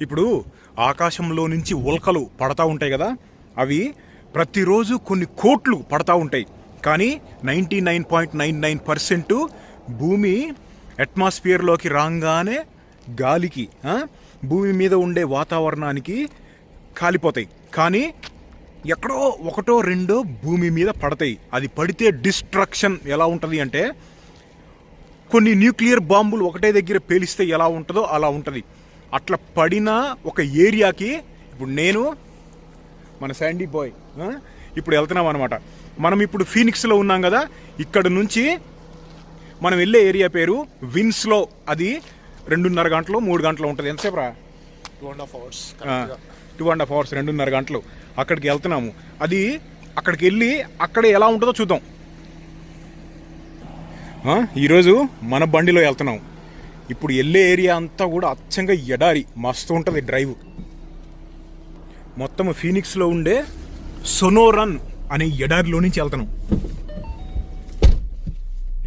ఇప్పుడు ఆకాశంలో నుంచి ఉల్కలు పడతా ఉంటాయి కదా, అవి ప్రతిరోజు కొన్ని కోట్లు పడతా ఉంటాయి. కానీ 99.99% భూమి అట్మాస్ఫియర్లోకి రాగానే గాలికి భూమి మీద ఉండే వాతావరణానికి కాలిపోతాయి. కానీ ఎక్కడో ఒకటో రెండో భూమి మీద పడతాయి. అది పడితే డిస్ట్రక్షన్ ఎలా ఉంటుంది అంటే, కొన్ని న్యూక్లియర్ బాంబులు ఒకటే దగ్గర పేలిస్తే ఎలా ఉంటుందో అలా ఉంటుంది. అట్లా పడిన ఒక ఏరియాకి ఇప్పుడు నేను మన శాండీ బాయ్ ఇప్పుడు వెళ్తున్నాం అనమాట. మనం ఇప్పుడు ఫీనిక్స్లో ఉన్నాం కదా, ఇక్కడ నుంచి మనం వెళ్ళే ఏరియా పేరు విన్స్లో. అది 2.5 గంటలు 3 గంటలు ఉంటుంది. ఎంతసేపు రా? 2.5 hours. 2.5 hours, 2.5 గంటలు అక్కడికి వెళ్తున్నాము. అది అక్కడికి వెళ్ళి అక్కడ ఎలా ఉంటుందో చూద్దాం. ఈరోజు మన బండిలో వెళ్తున్నాం. ఇప్పుడు వెళ్ళే ఏరియా అంతా కూడా అచ్చంగా ఎడారి, మస్తు ఉంటుంది డ్రైవ్. మొత్తం ఫీనిక్స్లో ఉండే సొనోరన్ అనే ఎడారిలో నుంచి వెళ్తున్నాం.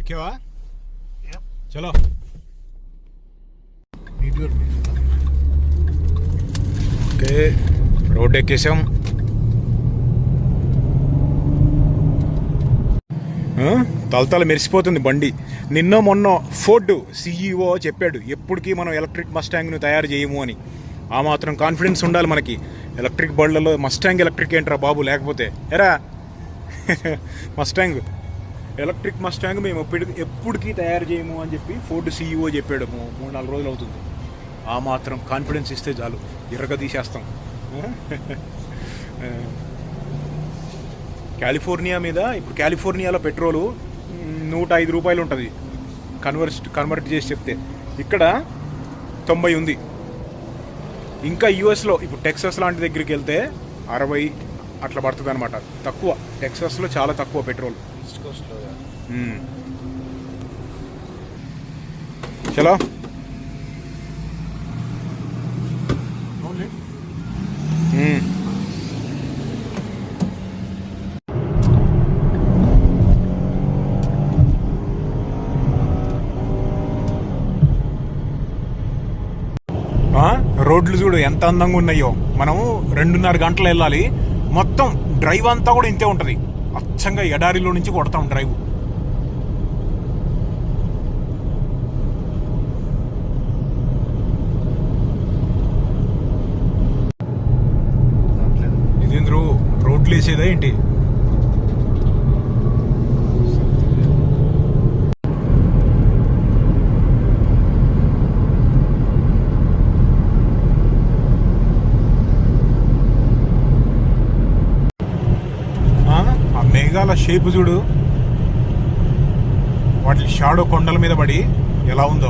ఎక్కేవా? చలో. Okay, road ఎక్కేసాం. తలతల మెరిసిపోతుంది బండి. నిన్న మొన్న ఫోర్డ్ CEO చెప్పాడు, ఎప్పటికీ మనం ఎలక్ట్రిక్ మస్టాంగ్ను తయారు చేయము అని. ఆ మాత్రం కాన్ఫిడెన్స్ ఉండాలి మనకి. ఎలక్ట్రిక్ బళ్ళలో మస్టాంగ్ ఎలక్ట్రిక్ ఏంట్రా బాబు, లేకపోతే ఎరా మస్టాంగ్ ఎలక్ట్రిక్ మస్టాంగ్ మేము ఎప్పటికీ తయారు చేయము అని చెప్పి ఫోర్డ్ CEO చెప్పాడు. 3-4 రోజులు అవుతుంది. ఆ మాత్రం కాన్ఫిడెన్స్ ఇస్తే చాలు, ఎర్రగా తీసేస్తాం. కాలిఫోర్నియా మీద ఇప్పుడు కాలిఫోర్నియాలో పెట్రోలు 105 రూపాయలు ఉంటుంది కన్వర్ట్ చేసి చెప్తే. ఇక్కడ 90 ఉంది. ఇంకా యూఎస్లో ఇప్పుడు టెక్సాస్ లాంటి దగ్గరికి వెళ్తే 60 అట్లా పడుతుంది అనమాట. తక్కువ, టెక్సాస్లో చాలా తక్కువ పెట్రోల్. చలో. రోడ్లు చూడు ఎంత అందంగా ఉన్నాయో. మనము 2.5 గంటలు వెళ్ళాలి. మొత్తం డ్రైవ్ అంతా కూడా ఇంతే ఉంటుంది. అచ్చంగా ఎడారిలో నుంచి కొడతాం డ్రైవ్. ఇదేంద్రు రోడ్లు వేసేదా ఏంటి? మేఘాల షేపు చూడు, వాటి షాడో కొండల మీద పడి ఎలా ఉందో.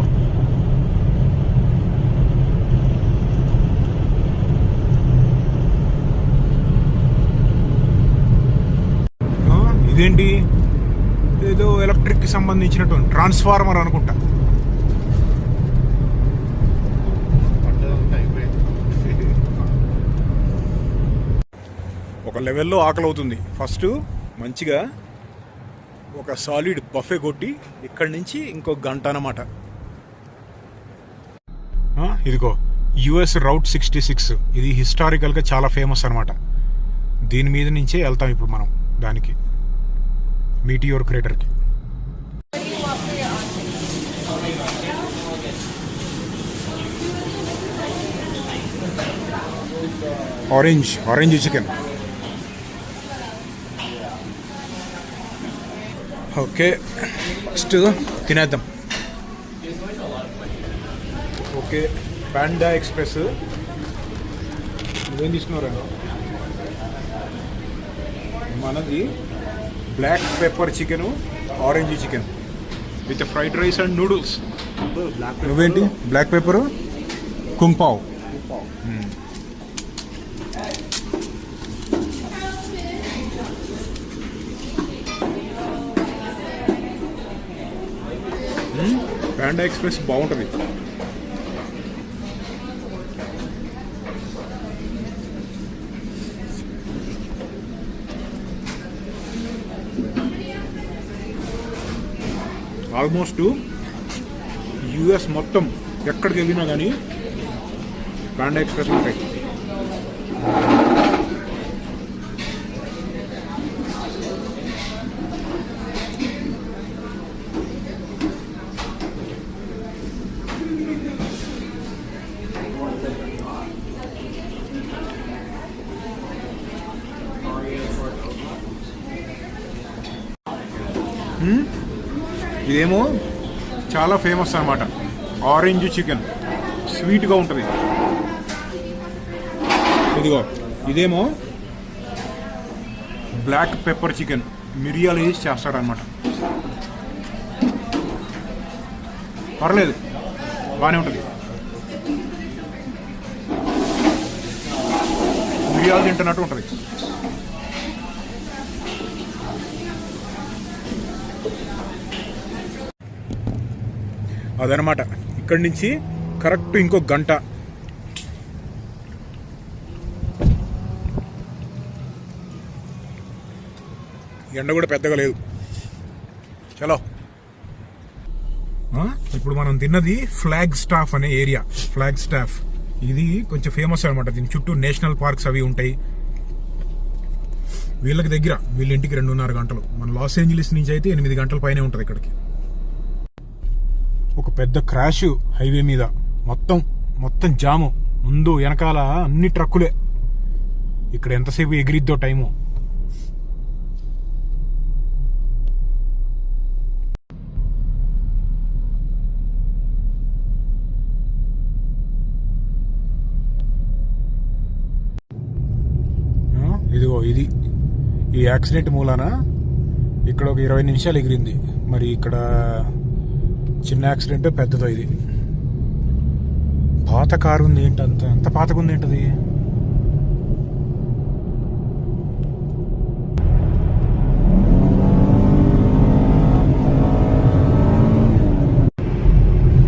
ఇదేంటి, ఏదో ఎలక్ట్రిక్ కి సంబంధించినట్టు ట్రాన్స్ఫార్మర్ అనుకుంటా. ఒక లెవెల్లో ఆకలి అవుతుంది. ఫస్ట్ మంచిగా ఒక సాలిడ్ బఫే కొట్టి ఇక్కడి నుంచి ఇంకో గంట అన్నమాట. ఇదిగో US Route 66. ఇది హిస్టారికల్గా చాలా ఫేమస్ అనమాట. దీని మీద నుంచే వెళ్తాం ఇప్పుడు మనం దానికి, మీటియోర్ క్రేటర్కి. Orange chicken. ఓకే, ఫస్ట్ తినేద్దాం. Okay, Panda Express. నువ్వేం తీసుకున్నారా? మనది black pepper chicken, orange chicken with fried rice and noodles. నువ్వేంటి? Black pepper, kung pao. Panda Express బాగుంటుంది. ఆల్మోస్ట్ US మొత్తం ఎక్కడికి వెళ్ళినా కానీ పాండా ఎక్స్ప్రెస్ ఉంటాయి. ఇదేమో చాలా ఫేమస్ అన్నమాట. ఆరెంజ్ చికెన్ స్వీట్గా ఉంటుంది. ఇదిగో ఇదేమో బ్లాక్ పెప్పర్ చికెన్, మిరియాలు వేసి చేస్తారనమాట. పర్లేదు, బాగానే ఉంటుంది. మిరియాలు తింటున్నట్టు ఉంటుంది. అదనమాట. ఇక్కడి నుంచి కరెక్ట్ ఇంకో గంట. ఎండ కూడా పెద్దగా లేదు. చలో, ఇప్పుడు మనం తిన్నది ఫ్లాగ్ స్టాఫ్ అనే ఏరియా. ఫ్లాగ్ స్టాఫ్ ఇది కొంచెం ఫేమస్ అనమాట. దీని చుట్టూ నేషనల్ పార్క్స్ అవి ఉంటాయి. వీళ్ళకి దగ్గర, వీళ్ళ ఇంటికి 2.5 గంటలు. మన లాస్ ఏంజలీస్ నుంచి అయితే 8 గంటల పైనే ఉంటుంది ఇక్కడికి. ఒక పెద్ద క్రాష్ హైవే మీద, మొత్తం జాము. ముందు వెనకాల అన్ని ట్రక్కులే. ఇక్కడ ఎంతసేపు ఎగిరిద్దో టైము. ఇదిగో ఇది ఈ యాక్సిడెంట్ మూలాన ఇక్కడ ఒక 20 నిమిషాలు ఎగిరింది. మరి ఇక్కడ చిన్న యాక్సిడెంట్, పెద్దదో. ఇది పాత కారు ఉంది. ఏంటి అంత పాతగా ఉంది ఏంటది?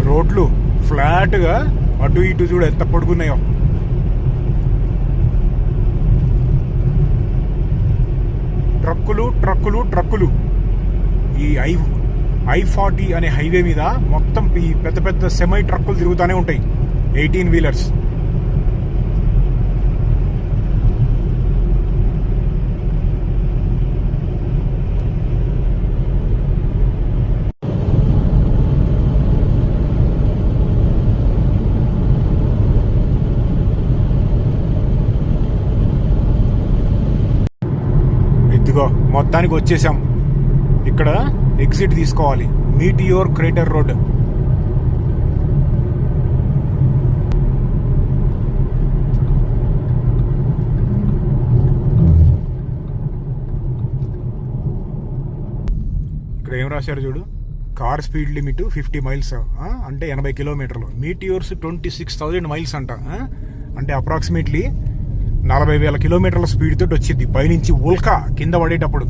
రోడ్లు ఫ్లాట్గా అటు ఇటు చూడు ఎంత పొడుగున్నాయో. ట్రక్కులు. ఈ I-40 అనే హైవే మీద మొత్తం ఈ పెద్ద సెమై ట్రక్కులు తిరుగుతూనే ఉంటాయి, 18 వీలర్స్. ఇదిగో మొత్తానికి వచ్చేసాం. ఇక్కడ ఎగ్జిట్ తీసుకోవాలి. Meteor crater road. ఇక్కడ ఏం రాశారు చూడు, కార్ స్పీడ్ లిమిట్ 50 మైల్స్, అంటే 80 కిలోమీటర్లు. మీటియోర్స్ 26,000 మైల్స్ అంట, అంటే అప్రాక్సిమేట్లీ 40,000 కిలోమీటర్ల స్పీడ్ తోటి వచ్చింది పైనుంచి ఉల్కా కింద పడేటప్పుడు.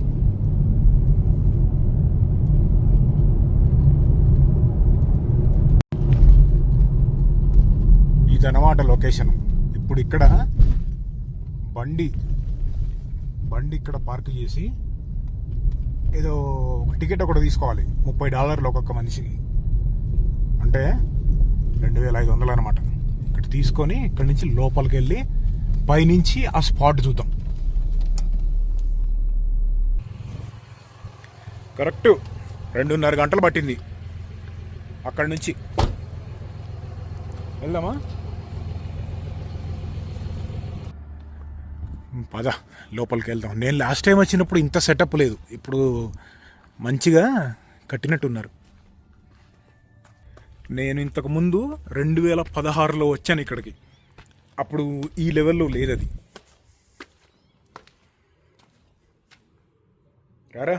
ఇదన్నమాట లొకేషన్. ఇప్పుడు ఇక్కడ బండి ఇక్కడ పార్క్ చేసి ఏదో ఒక టికెట్ ఒకటి తీసుకోవాలి. $30 ఒక్కొక్క మనిషికి, అంటే 2,500 అనమాట. ఇక్కడ తీసుకొని ఇక్కడ నుంచి లోపలికి వెళ్ళి పైనుంచి ఆ స్పాట్ చూద్దాం. కరెక్ట్ 2.5 గంటలు పట్టింది అక్కడి నుంచి. వెళ్దామా? పద లోపలికి వెళ్దాం. నేను లాస్ట్ టైం వచ్చినప్పుడు ఇంత సెటప్ లేదు, ఇప్పుడు మంచిగా కట్టినట్టున్నారు. నేను ఇంతకుముందు 2016లో వచ్చాను ఇక్కడికి. అప్పుడు ఈ లెవెల్లో లేదు అది. రారా,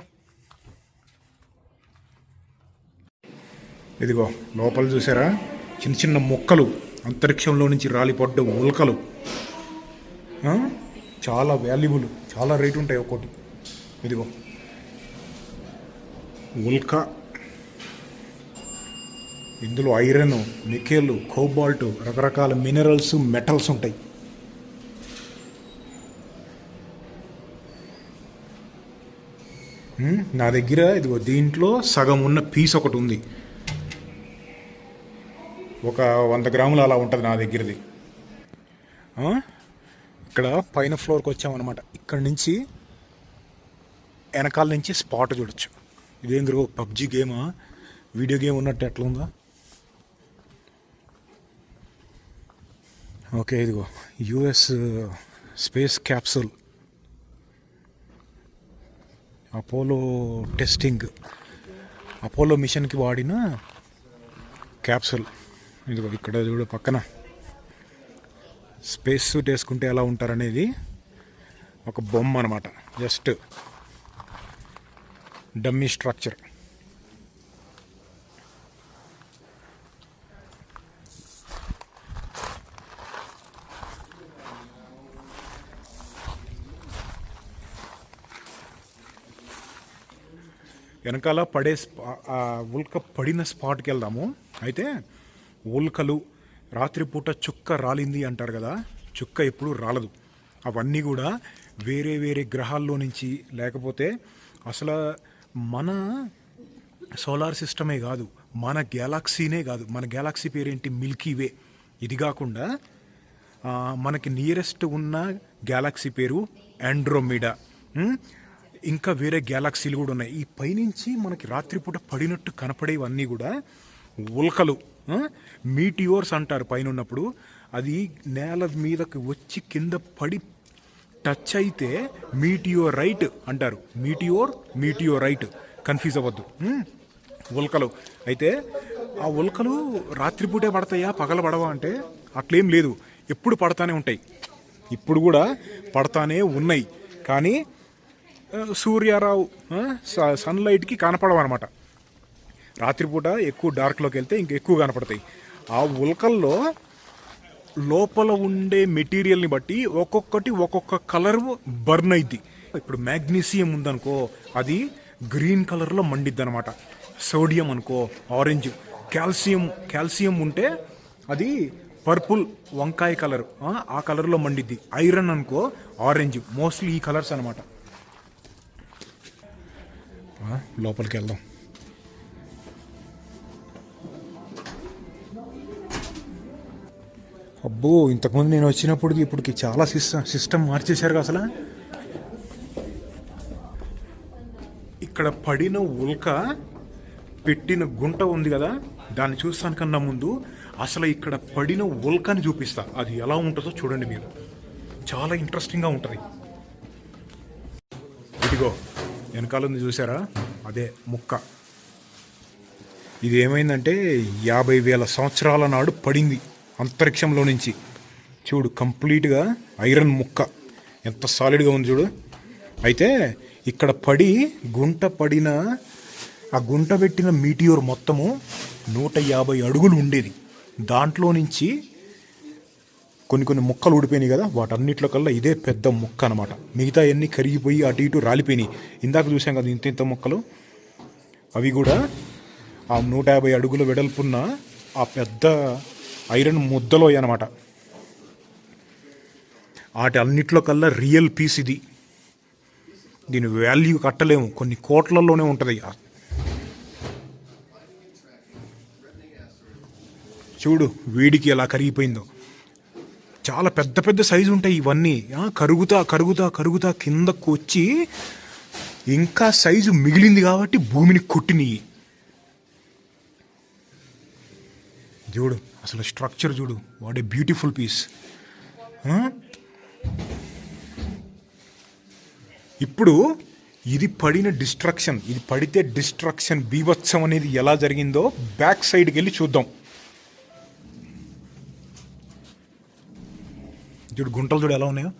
ఇదిగో లోపల చూసారా, చిన్న మొక్కలు, అంతరిక్షంలో నుంచి రాలిపడ్డ ఉల్కలు. చాలా వాల్యుబుల్, చాలా రేటు ఉంటాయి ఒక్కోటి. ఇదిగో ఉల్కా, ఇందులో ఐరన్, నికెల్, కోబాల్ట్, రకరకాల మినరల్స్, మెటల్స్ ఉంటాయి. నా దగ్గర ఇదిగో దీంట్లో సగం ఉన్న పీస్ ఒకటి ఉంది. ఒక 100 గ్రాములు అలా ఉంటుంది నా దగ్గరది. ఇక్కడ పైన ఫ్లోర్కి వచ్చామన్నమాట. ఇక్కడ నుంచి వెనకాల నుంచి స్పాట్ చూడొచ్చు. ఇదేంద్రో పబ్జి గేమా, వీడియో గేమ్ ఉన్నట్టు ఎట్లా ఉందా? ఓకే, ఇదిగో US space capsule, Apollo testing, Apollo మిషన్కి వాడిన క్యాప్సూల్. ఇదిగో ఇక్కడ చూడ పక్కన స్పేస్ సూట్ వేసుకుంటే ఎలా ఉంటారనేది ఒక బొమ్మ అనమాట, జస్ట్ డమ్మీ స్ట్రక్చర్. వెనకాల ఉల్క పడిన స్పాట్కి వెళ్దాము. అయితే ఉల్కలు రాత్రిపూట చుక్క రాలింది అంటారు కదా, చుక్క ఎప్పుడు రాలదు. అవన్నీ కూడా వేరే వేరే గ్రహాల్లో నుంచి, లేకపోతే అసలు మన సోలార్ సిస్టమే కాదు, మన గ్యాలక్సీనే కాదు. మన గ్యాలక్సీ పేరేంటి? మిల్కీ వే. ఇది కాకుండా మనకి నియరెస్ట్ ఉన్న గ్యాలక్సీ పేరు ఆండ్రోమీడా. ఇంకా వేరే గ్యాలక్సీలు కూడా ఉన్నాయి. ఈ పైనుంచి మనకి రాత్రిపూట పడినట్టు కనపడేవన్నీ కూడా ఉల్కలు, మీటియోర్స్ అంటారు. పైన ఉన్నప్పుడు అది నేల మీదకి వచ్చి కింద పడి టచ్ అయితే మీటియోరైట్ అంటారు. మీటియోరైట్, కన్ఫ్యూజ్ అవ్వద్దు. ఉల్కలు అయితే ఆ ఉల్కలు రాత్రిపూటే పడతాయా, పగల పడవా అంటే అట్లేం లేదు, ఎప్పుడు పడతానే ఉంటాయి. ఇప్పుడు కూడా పడతానే ఉన్నాయి. కానీ సూర్యారావు సన్లైట్కి కనపడవు అనమాట. రాత్రిపూట ఎక్కువ డార్క్లోకి వెళ్తే ఇంకెక్కువ కనపడతాయి. ఆ ఉల్కల్లో లోపల ఉండే మెటీరియల్ని బట్టి ఒక్కొక్కటి ఒక్కొక్క కలర్ బర్న్ అయింది. ఇప్పుడు మ్యాగ్నీషియం ఉందనుకో, అది గ్రీన్ కలర్లో మండిద్ది అనమాట. సోడియం అనుకో ఆరెంజ్, కాల్షియం ఉంటే అది పర్పుల్ వంకాయ కలర్, ఆ కలర్లో మండిద్ది. ఐరన్ అనుకో ఆరెంజ్. మోస్ట్లీ ఈ కలర్స్ అనమాట. లోపలికి వెళ్దాం. అబ్బో, ఇంతకుముందు నేను వచ్చినప్పటికి ఇప్పటికి చాలా సిస్టమ్ మార్చేశారు అసలు. ఇక్కడ పడిన ఉల్క పెట్టిన గుంట ఉంది కదా, దాన్ని చూస్తానికన్నా ముందు అసలు ఇక్కడ పడిన ఉల్కని చూపిస్తా. అది ఎలా ఉంటుందో చూడండి మీరు, చాలా ఇంట్రెస్టింగ్గా ఉంటుంది. ఇదిగో వెనకాల ఉంది చూసారా, అదే ముక్క. ఇది ఏమైందంటే 50,000 సంవత్సరాల నాడు పడింది అంతరిక్షంలో నుంచి. చూడు, కంప్లీట్గా ఐరన్ ముక్క ఎంత సాలిడ్గా ఉంది చూడు. అయితే ఇక్కడ పడి గుంట పడిన ఆ గుంట పెట్టిన మీటియోర్ మొత్తము 150 అడుగులు ఉండేది. దాంట్లో నుంచి కొన్ని ముక్కలు ఊడిపోయినాయి కదా, వాటన్నిటిలో కల్లా ఇదే పెద్ద ముక్క అనమాట. మిగతా అన్నీ కరిగిపోయి అటు ఇటు రాలిపోయినాయి. ఇందాక చూసాం కదా ఇంత ముక్కలు, అవి కూడా ఆ 150 అడుగుల వెడల్పున్న ఆ పెద్ద ఐరన్ ముద్దలో అనమాట. వాటి అన్నిట్లో కల్లా రియల్ పీస్ ఇది. దీని వాల్యూ కట్టలేము, కొన్ని కోట్లలోనే ఉంటుంది. చూడు వేడికి ఎలా కరిగిపోయిందో. చాలా పెద్ద పెద్ద సైజు ఉంటాయి ఇవన్నీ. కరుగుతా కిందకు వచ్చి ఇంకా సైజు మిగిలింది కాబట్టి భూమిని కొట్టినవి. చూడు అసలు స్ట్రక్చర్ చూడు, వాట్ ఏ బ్యూటిఫుల్ పీస్. ఇప్పుడు ఇది పడిన డిస్ట్రక్షన్, ఇది పడితే డిస్ట్రక్షన్ బీభత్సం అనేది ఎలా జరిగిందో బ్యాక్ సైడ్కి వెళ్ళి చూద్దాం. చూడు గుంటలు చూడు ఎలా ఉన్నాయో.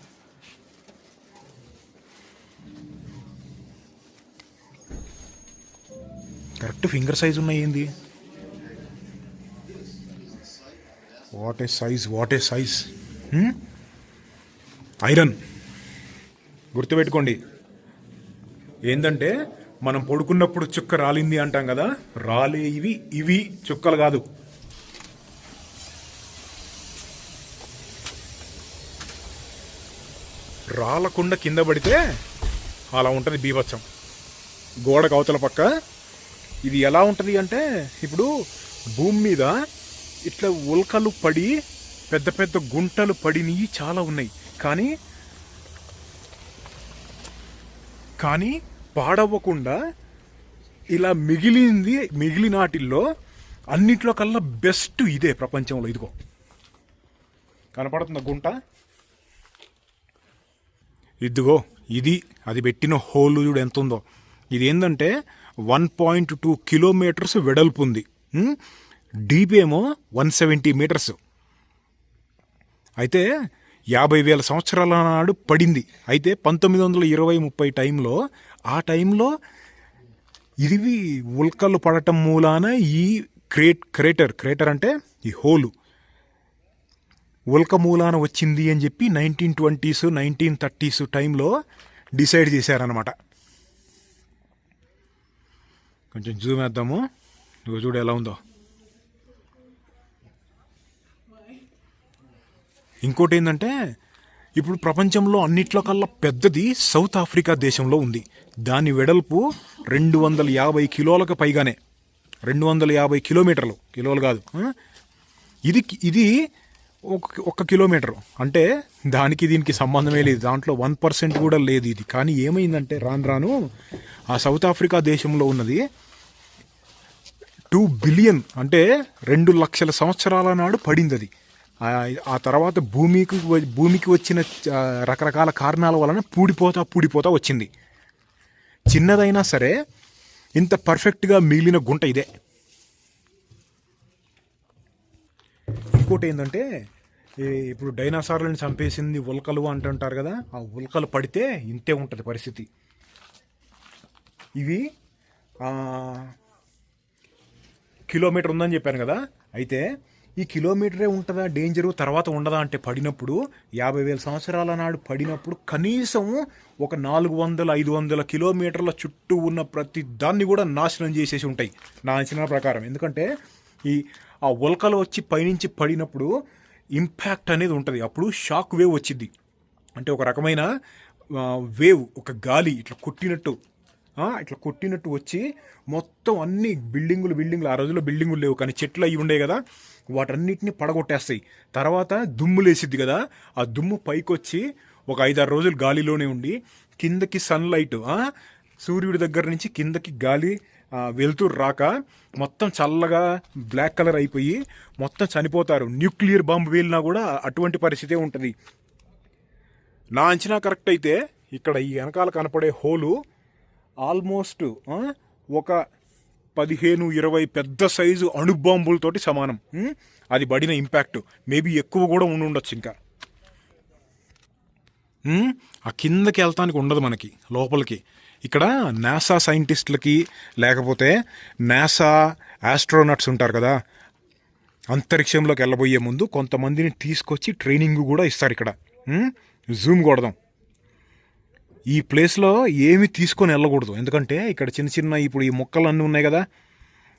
కరెక్ట్ ఫింగర్ సైజ్ ఉన్నాయి. ఏంది, వాట్ ఏ సైజ్. ఐరన్ గుర్తుపెట్టుకోండి. ఏంటంటే మనం పడుకున్నప్పుడు చుక్క రాలింది అంటాం కదా, ఇవి చుక్కలు కాదు. రాలకుండా కింద పడితే అలా ఉంటుంది బీభత్సం. గోడకు అవతల పక్క ఇది ఎలా ఉంటుంది అంటే, ఇప్పుడు భూమి మీద ఇట్లా ఉల్కలు పడి పెద్ద పెద్ద గుంటలు పడినవి చాలా ఉన్నాయి. కానీ కానీ పాడవ్వకుండా ఇలా మిగిలినాటిల్లో అన్నిట్లో కల్లా బెస్ట్ ఇదే ప్రపంచంలో. ఇదిగో కనపడుతున్న గుంట, ఇదిగో ఇది అది పెట్టిన హోల్ చూడు ఎంత ఉందో. ఇది ఏంటంటే 1.2 కిలోమీటర్స్ వెడల్పు ఉంది, డీప్ ఏమో 170 మీటర్స్. అయితే 50,000 సంవత్సరాల నాడు పడింది. అయితే 1920-30 టైంలో, ఆ టైంలో ఇది ఉల్కలు పడటం మూలాన ఈ క్రేటర్ అంటే ఈ హోలు ఉల్క మూలాన వచ్చింది అని చెప్పి 1920s 1930s టైంలో డిసైడ్ చేశారనమాట. కొంచెం జూమ్ వేద్దాము, నువ్వు చూడు ఎలా ఉందో. ఇంకోటి ఏంటంటే ఇప్పుడు ప్రపంచంలో అన్నిట్లో కల్లా పెద్దది సౌత్ ఆఫ్రికా దేశంలో ఉంది. దాని వెడల్పు 250 కిలోలకు పైగానే, 250 కిలోమీటర్లు, కిలోలు కాదు. ఇది 1 కిలోమీటరు అంటే దానికి దీనికి సంబంధమే లేదు, దాంట్లో 1% కూడా లేదు ఇది. కానీ ఏమైందంటే రాను ఆ సౌత్ ఆఫ్రికా దేశంలో ఉన్నది 2 బిలియన్ అంటే 2 లక్షల సంవత్సరాల నాడు పడింది అది. ఆ తర్వాత భూమికి వచ్చిన రకరకాల కారణాల వలన పూడిపోతా వచ్చింది. చిన్నదైనా సరే ఇంత పర్ఫెక్ట్గా మిగిలిన గుంట ఇదే. ఇంకోటి ఏంటంటే ఇప్పుడు డైనాసార్లను చంపేసింది ఉల్కలు అంటుంటారు కదా, ఆ ఉల్కలు పడితే ఇంతే ఉంటుంది పరిస్థితి. ఇవి కిలోమీటర్ ఉందని చెప్పాను కదా. అయితే ఈ కిలోమీటరే ఉంటుందా డేంజరు, తర్వాత ఉండదా అంటే పడినప్పుడు 50,000 సంవత్సరాల నాడు పడినప్పుడు కనీసం ఒక 400-500 కిలోమీటర్ల చుట్టూ ఉన్న ప్రతి దాన్ని కూడా నాశనం చేసేసి ఉంటాయి నా అంచనా ప్రకారం. ఎందుకంటే ఆ ఉల్కలు వచ్చి పైనుంచి పడినప్పుడు ఇంపాక్ట్ అనేది ఉంటుంది. అప్పుడు షాక్ వేవ్ వచ్చింది. అంటే ఒక రకమైన వేవ్, ఒక గాలి ఇట్లా కొట్టినట్టు వచ్చి మొత్తం అన్ని బిల్డింగులు, ఆ రోజుల్లో బిల్డింగులు లేవు కానీ చెట్లు అవి ఉండే కదా, వాటన్నిటిని పడగొట్టేస్తాయి. తర్వాత దుమ్ము లేసిద్ది కదా, ఆ దుమ్ము పైకొచ్చి ఒక 5-6 రోజులు గాలిలోనే ఉండి కిందకి సన్లైట్, సూర్యుడి దగ్గర నుంచి కిందకి గాలి వెళ్తూ రాక మొత్తం చల్లగా బ్లాక్ కలర్ అయిపోయి మొత్తం చనిపోతారు. న్యూక్లియర్ బాంబు వేలినా కూడా అటువంటి పరిస్థితే ఉంటుంది. నా అంచనా కరెక్ట్ అయితే ఇక్కడ ఈ వెనకాల కనపడే హోలు ఆల్మోస్ట్ ఒక 15-20 పెద్ద సైజు అణుబాంబులతోటి సమానం. అది పడిన ఇంపాక్ట్ మేబీ ఎక్కువ కూడా ఉండొచ్చు. ఇంకా ఆ కిందకి వెళ్తానికి ఉండదు మనకి, లోపలికి. ఇక్కడ నాసా సైంటిస్టులకి లేకపోతే నాసా ఆస్ట్రోనట్స్ ఉంటారు కదా, అంతరిక్షంలోకి వెళ్ళబోయే ముందు కొంతమందిని తీసుకొచ్చి ట్రైనింగ్ కూడా ఇస్తారు. ఇక్కడ జూమ్ కొడదాం. ఈ ప్లేస్లో ఏమి తీసుకొని వెళ్ళకూడదు, ఎందుకంటే ఇక్కడ చిన్న ఇప్పుడు ఈ మొక్కలు అన్నీ ఉన్నాయి కదా,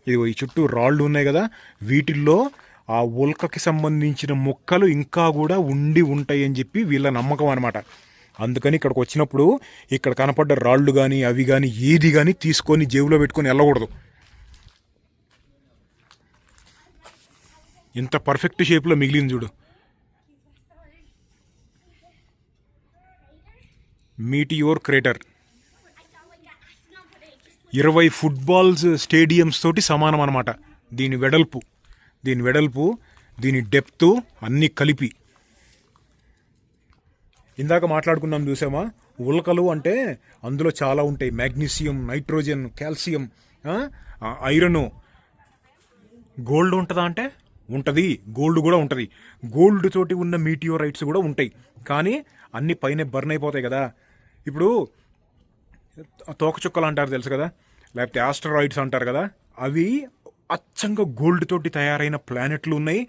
ఈ చుట్టూ రాళ్ళు ఉన్నాయి కదా, వీటిల్లో ఆ ఉల్కకి సంబంధించిన మొక్కలు ఇంకా కూడా ఉంటాయి అని చెప్పి వీళ్ళ నమ్మకం అనమాట. అందుకని ఇక్కడికి వచ్చినప్పుడు ఇక్కడ కనపడ్డ రాళ్ళు కానీ అవి కానీ ఏది కానీ తీసుకొని జేబులో పెట్టుకొని వెళ్ళకూడదు. ఇంత పర్ఫెక్ట్ షేప్లో మిగిలింది చూడు. మీటియోర్ క్రేటర్ 20 ఫుట్బాల్స్ స్టేడియంస్ తోటి సమానం అనమాట. దీని వెడల్పు, దీని డెప్త్ అన్నీ కలిపి. ఇందాక మాట్లాడుకున్నాం చూసామా, ఉల్కలు అంటే అందులో చాలా ఉంటాయి. Magnesium, nitrogen, calcium, iron. Gold ఉంటుందా అంటే ఉంటుంది, గోల్డ్ కూడా ఉంటుంది. గోల్డ్ తోటి ఉన్న మీటియోరైట్స్ కూడా ఉంటాయి. కానీ అన్ని పైన బర్న్ అయిపోతాయి కదా. ఇప్పుడు తోకచుక్కలు అంటారు తెలుసు కదా, లేకపోతే ఆస్టరాయిడ్స్ అంటారు కదా, అవి అచ్చంగా గోల్డ్ తోటి తయారైన ప్లానెట్లు ఉన్నాయి,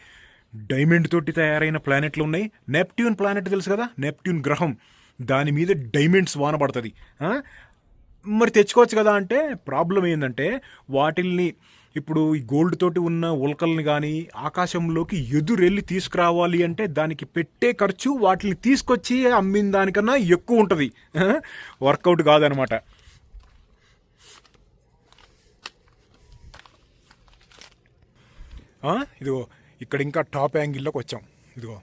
డైమండ్ తోటి తయారైన ప్లానెట్లు ఉన్నాయి. నెప్ట్యూన్ ప్లానెట్ తెలుసు కదా, నెప్ట్యూన్ గ్రహం, దాని మీద డైమండ్స్ వాన పడుతుంది. మరి తెచ్చుకోవచ్చు కదా అంటే ప్రాబ్లం ఏంటంటే వాటిల్ని ఇప్పుడు ఈ గోల్డ్ తోటి ఉన్న ఉల్కల్ని కానీ ఆకాశంలోకి ఎదురెళ్ళి తీసుకురావాలి అంటే దానికి పెట్టే ఖర్చు వాటిని తీసుకొచ్చి అమ్మిన దానికన్నా ఎక్కువ ఉంటుంది. వర్కౌట్ కాదనమాట. ఇదిగో ఇక్కడ ఇంకా టాప్ యాంగిల్లోకి వచ్చాం. ఇదిగో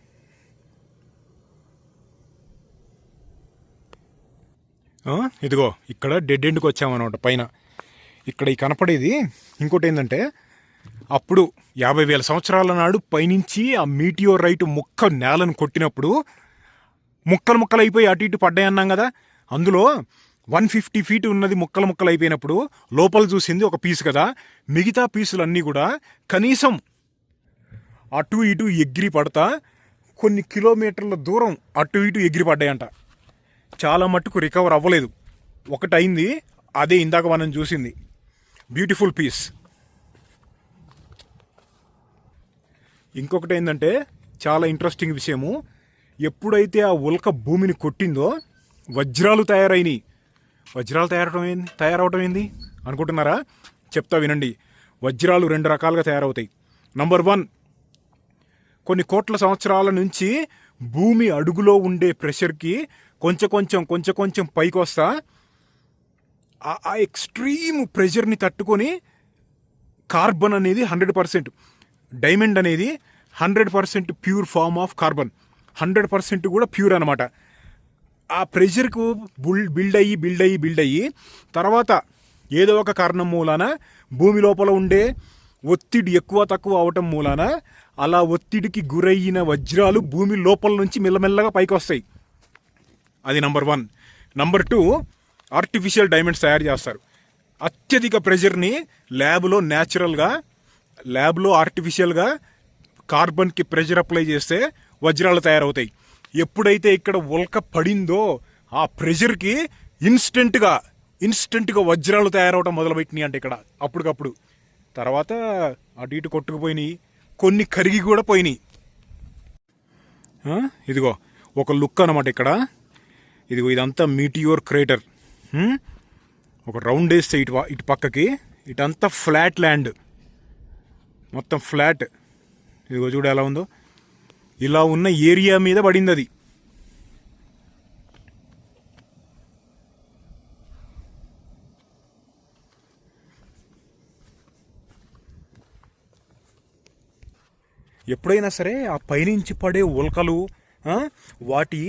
ఇదిగో ఇక్కడ డెడ్ ఎండ్కి వచ్చామన్నమాట పైన. ఇక్కడ ఈ కనపడేది ఇంకోటి ఏంటంటే, అప్పుడు 50,000 సంవత్సరాల నాడు పైనుంచి ఆ మీటియోరైట్ ముక్క నేలను కొట్టినప్పుడు ముక్కలు ముక్కలు అయిపోయి అటు ఇటు పడ్డాయి అన్నాం కదా. అందులో 150 ఫీట్ ఉన్నది ముక్కలు ముక్కలు అయిపోయినప్పుడు లోపల చూసింది ఒక పీసు కదా. మిగతా పీసులన్నీ కూడా కనీసం అటు ఇటు ఎగిరి పడతా కొన్ని కిలోమీటర్ల దూరం అటు ఇటు ఎగిరి పడ్డాయంట. చాలా మట్టుకు రికవర్ అవ్వలేదు. ఒకటి అయింది, అదే ఇందాక మనం చూసింది. Beautiful piece. ఇంకొకటి ఏంటంటే చాలా ఇంట్రెస్టింగ్ విషయము, ఎప్పుడైతే ఆ ఉల్క భూమిని కొట్టిందో వజ్రాలు తయారైనవి. వజ్రాలు తయారవటం ఏంది అనుకుంటున్నారా? చెప్తా వినండి. వజ్రాలు 2 రకాలుగా తయారవుతాయి. నంబర్ 1, కొన్ని కోట్ల సంవత్సరాల నుంచి భూమి అడుగులో ఉండే ప్రెషర్కి కొంచెం కొంచెం పైకి వస్తా ఆ ఎక్స్ట్రీమ్ ప్రెషర్ని తట్టుకొని కార్బన్ అనేది 100%, డైమండ్ అనేది 100% ప్యూర్ ఫామ్ ఆఫ్ కార్బన్, 100% కూడా ప్యూర్ అనమాట. ఆ ప్రెషర్కు బిల్డ్ అయ్యి తర్వాత ఏదో ఒక కారణం మూలాన భూమి లోపల ఉండే ఒత్తిడి ఎక్కువ తక్కువ అవటం మూలాన అలా ఒత్తిడికి గురయ్యిన వజ్రాలు భూమి లోపల నుంచి మెల్లమెల్లగా పైకి వస్తాయి. అది నంబర్ 1. నంబర్ 2, ఆర్టిఫిషియల్ డైమండ్స్ తయారు చేస్తారు. అత్యధిక ప్రెషర్ని ల్యాబ్లో ఆర్టిఫిషియల్గా కార్బన్కి ప్రెషర్ అప్లై చేస్తే వజ్రాలు తయారవుతాయి. ఎప్పుడైతే ఇక్కడ ఉల్క పడిందో ఆ ప్రెషర్కి ఇన్స్టెంట్గా వజ్రాలు తయారవటం మొదలుపెట్టినాయి అంటే ఇక్కడ అప్పటికప్పుడు. తర్వాత అటు ఇటు కొట్టుకుపోయినాయి, కొన్ని కరిగి కూడా పోయినాయి. ఇదిగో ఒక లుక్ అనమాట ఇక్కడ. ఇదిగో ఇదంతా మీటియోర్ క్రేటర్. ఒక రౌండ్ వేస్తే ఇటు పక్కకి ఇటంతా ఫ్లాట్ ల్యాండ్, మొత్తం ఫ్లాట్. ఇదిగో చూడు ఎలా ఉందో. ఇలా ఉన్న ఏరియా మీద పడింది అది. ఎప్పుడైనా సరే ఆ పైనుంచి పడే ఉల్కలు వాటి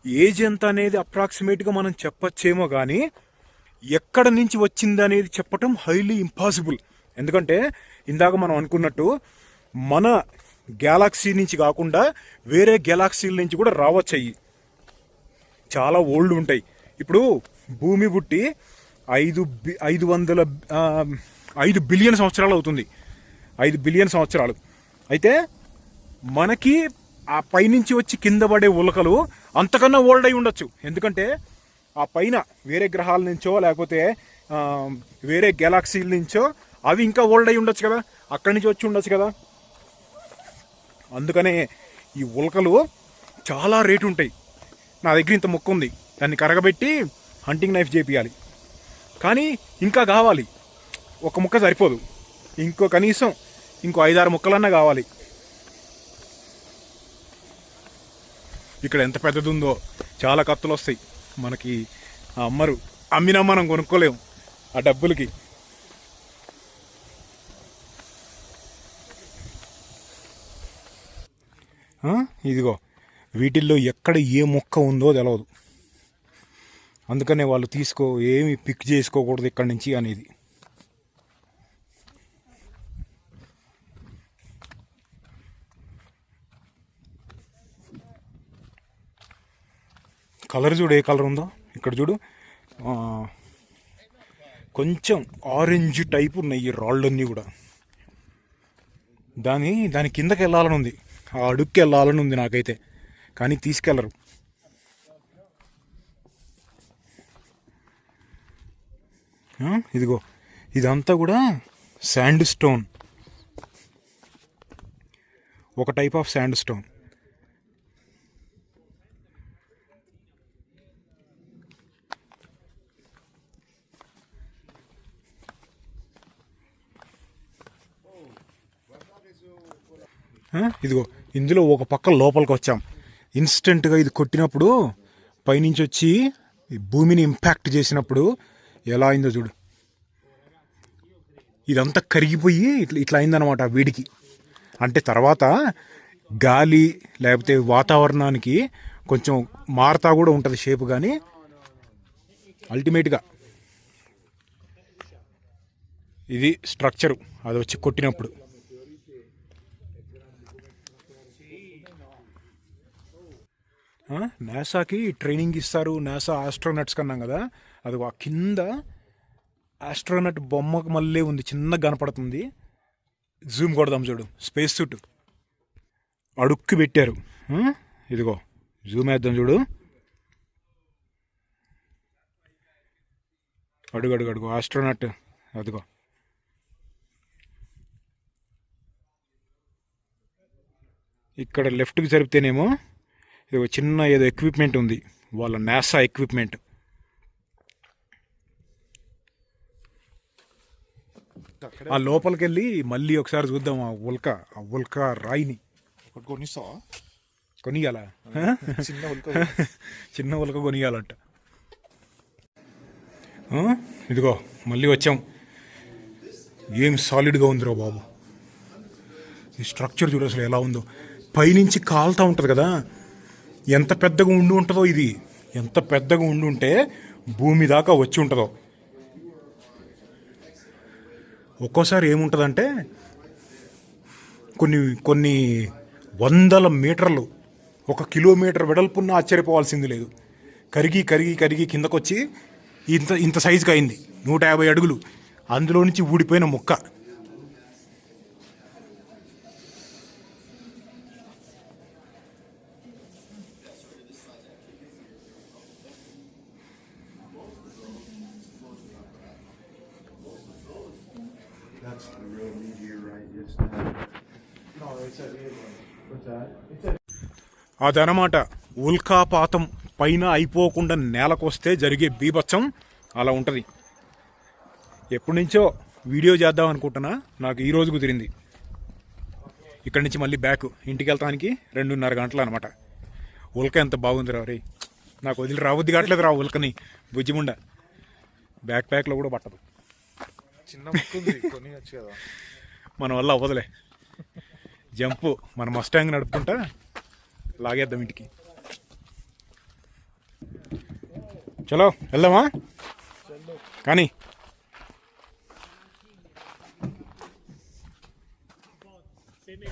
ఏజ్ ఎంత అనేది అప్రాక్సిమేట్గా మనం చెప్పచ్చేమో కానీ ఎక్కడ నుంచి వచ్చింది అనేది చెప్పటం హైలీ ఇంపాసిబుల్. ఎందుకంటే ఇందాక మనం అనుకున్నట్టు మన గ్యాలాక్సీ నుంచి కాకుండా వేరే గ్యాలాక్సీల నుంచి కూడా రావచ్చు. అయ్యి చాలా ఓల్డ్ ఉంటాయి. ఇప్పుడు భూమి పుట్టి 5 బిలియన్ సంవత్సరాలు అవుతుంది. 5 బిలియన్ సంవత్సరాలు అయితే మనకి ఆ పైనుంచి వచ్చి కింద పడే ఉల్కలు అంతకన్నా ఓల్డ్ అయి ఉండొచ్చు. ఎందుకంటే ఆ పైన వేరే గ్రహాల నుంచో లేకపోతే వేరే గ్యాలాక్సీల నుంచో అవి ఇంకా ఓల్డ్ అయి ఉండొచ్చు కదా, అక్కడి నుంచి వచ్చి ఉండొచ్చు కదా. అందుకనే ఈ ఉల్కలు చాలా రేటు ఉంటాయి. నా దగ్గర ఇంత ముక్క ఉంది, దాన్ని కరగబెట్టి హంటింగ్ నైఫ్ చేపియాలి. కానీ ఇంకా కావాలి, ఒక ముక్క సరిపోదు, కనీసం ఇంకో 5-6 ముక్కలన్నా కావాలి. ఇక్కడ ఎంత పెద్దది ఉందో, చాలా కత్తులు వస్తాయి మనకి. అమ్మినా మనం కొనుక్కోలేము ఆ డబ్బులకి. ఇదిగో వీటిల్లో ఎక్కడ ఏ మొక్క ఉందో తెలియదు. అందుకనే వాళ్ళు ఏమి పిక్ చేసుకోకూడదు ఇక్కడి నుంచి అనేది. కలర్ చూడు, ఏ కలర్ ఉందో ఇక్కడ చూడు. కొంచెం ఆరెంజ్ టైప్ ఉన్నాయి ఈ రాళ్ళన్నీ కూడా. దాని కిందకి వెళ్ళాలని ఉంది, ఆ అడుక్కి వెళ్ళాలని ఉంది నాకైతే, కానీ తీసుకెళ్లరు. ఇదిగో ఇదంతా కూడా శాండ్ స్టోన్, ఒక టైప్ ఆఫ్ శాండ్ స్టోన్. ఇదిగో ఇందులో ఒక పక్క లోపలికి వచ్చాం. ఇన్స్టెంట్గా ఇది కొట్టినప్పుడు పైనుంచి వచ్చి భూమిని ఇంపాక్ట్ చేసినప్పుడు ఎలా అయిందో చూడు. ఇదంతా కరిగిపోయి ఇట్లా అయిందనమాట వేడికి. అంటే తర్వాత గాలి లేకపోతే వాతావరణానికి కొంచెం మారుతా కూడా ఉంటుంది షేప్. కానీ అల్టిమేట్గా ఇది స్ట్రక్చరు అది వచ్చి కొట్టినప్పుడు. నాసాకి ట్రైనింగ్ ఇస్తారు, నాసా ఆస్ట్రోనట్స్ కన్నాం కదా, అది ఆ కింద ఆస్ట్రోనట్ బొమ్మకు మళ్ళీ ఉంది, చిన్నగా కనపడుతుంది. జూమ్ కొడదాం చూడు, స్పేస్ సూట్ అడుక్కి పెట్టారు. ఇదిగో జూమ్ వేద్దాం చూడు, అడుగు అడుగు అడుగు ఆస్ట్రోనట్ అదిగో. ఇక్కడ లెఫ్ట్కి జరిపితేనేమో ఇది చిన్న ఏదో ఎక్విప్మెంట్ ఉంది, వాళ్ళ నాసా ఎక్విప్మెంట్. ఆ లోపలికి వెళ్ళి మళ్ళీ ఒకసారి చూద్దాం ఆ ఉల్కా రాయిని. కొనియాలా? చిన్న ఉల్క కొనియాలంట. ఇదిగో మళ్ళీ వచ్చాం. ఏం సాలిడ్గా ఉందిరో బాబు, ఈ స్ట్రక్చర్ చూడు అసలు ఎలా ఉందో. పైనుంచి కాలుతూ ఉంటుంది కదా, ఎంత పెద్దగా ఉండి ఉంటుందో ఇది, ఎంత పెద్దగా ఉండి ఉంటే భూమి దాకా వచ్చి ఉంటుందో. ఒక్కోసారి ఏముంటుందంటే కొన్ని వందల మీటర్లు, 1 కిలోమీటర్ వెడల్పున్న ఆశ్చర్యపోవాల్సింది లేదు. కరిగి కరిగి కరిగి కిందకొచ్చి ఇంత సైజుకి అయింది, 150 అడుగులు. అందులో నుంచి ఊడిపోయిన ముక్క. అదనమాట ఉల్కాపాతం. పైన అయిపోకుండా నేలకొస్తే జరిగే బీభత్సం అలా ఉంటుంది. ఎప్పటి నుంచో వీడియో చేద్దాం అనుకుంటున్నా, నాకు ఈరోజు కుదిరింది. ఇక్కడి నుంచి మళ్ళీ బ్యాక్ ఇంటికి వెళ్తానికి 2:30 గంటలు అనమాట. ఉల్క ఎంత బాగుంది రా రే, నాకు వదిలి రావద్ది కావట్లేదు రా ఉల్కని. బుజ్జిముండ బ్యాక్ ప్యాక్లో కూడా పట్టదు, చిన్న మన వల్ల అవ్వదులే. జంపు మన మస్టాంగ్ నడుపుకుంటా లాగేద్దాం ఇంటికి. చలో వెళ్దామా కానీ.